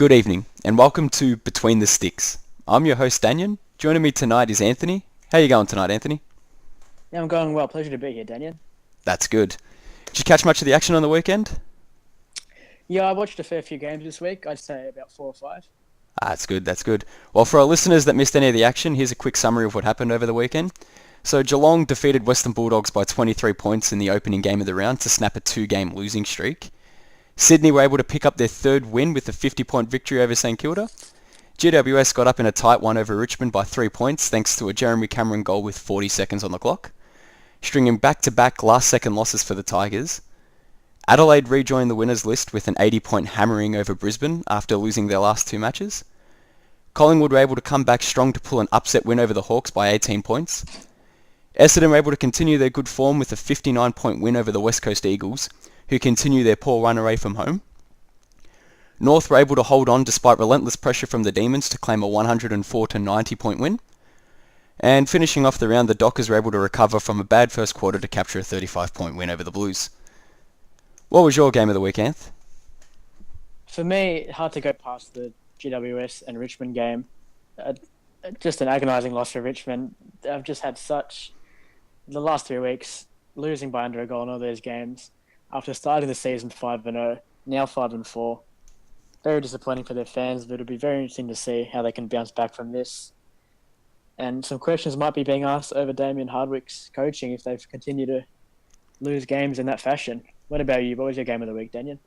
Good evening, and welcome to Between the Sticks. I'm your host, Daniel. Joining me tonight is Anthony. How you going tonight, Anthony? Yeah, I'm going well. Pleasure to be here, Daniel. That's good. Did you catch much of the action on the weekend? Yeah, I watched a fair few games this week. I'd say about 4 or 5. That's good, that's good. Well, for our listeners that missed any of the action, here's a quick summary of what happened over the weekend. So Geelong defeated Western Bulldogs by 23 points in the opening game of the round to snap a two-game losing streak. Sydney were able to pick up their third win with a 50-point victory over St Kilda. GWS got up in a tight one over Richmond by 3 points thanks to a Jeremy Cameron goal with 40 seconds on the clock, stringing back-to-back last-second losses for the Tigers. Adelaide rejoined the winners list with an 80-point hammering over Brisbane after losing their last two matches. Collingwood were able to come back strong to pull an upset win over the Hawks by 18 points. Essendon were able to continue their good form with a 59-point win over the West Coast Eagles, who continue their poor run away from home. North were able to hold on despite relentless pressure from the Demons to claim a 104 to 90 point win. And finishing off the round, the Dockers were able to recover from a bad first quarter to capture a 35-point win over the Blues. What was your game of the week, Anth? For me, hard to go past the GWS and Richmond game. Uh, just an agonising loss for Richmond. I've just had the last 3 weeks, losing by under a goal in all those games. After starting the season 5-0, now 5-4. Very disappointing for their fans, but it'll be very interesting to see how they can bounce back from this. And some questions might be being asked over Damien Hardwick's coaching if they've continued to lose games in that fashion. What about you? What was your game of the week, Daniel?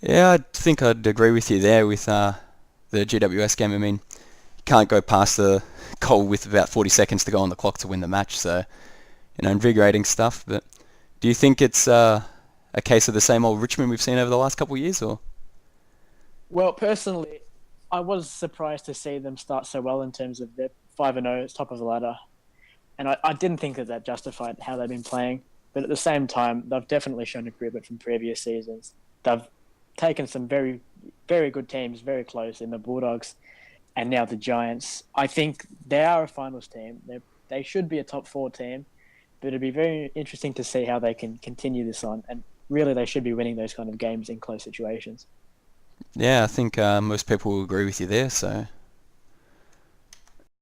Yeah, I think I'd agree with you there with the GWS game. I mean, you can't go past the goal with about 40 seconds to go on the clock to win the match, so, invigorating stuff. But do you think it's a case of the same old Richmond we've seen over the last couple of years, or? Well, personally, I was surprised to see them start so well in terms of their 5-0, top of the ladder. And I didn't think that justified how they've been playing. But at the same time, they've definitely shown improvement from previous seasons. They've taken some very, very good teams very close in the Bulldogs and now the Giants. I think they are a finals team. They should be a top 4 team. But it'd be very interesting to see how they can continue this on. And really, they should be winning those kind of games in close situations. Yeah, I think most people will agree with you there, so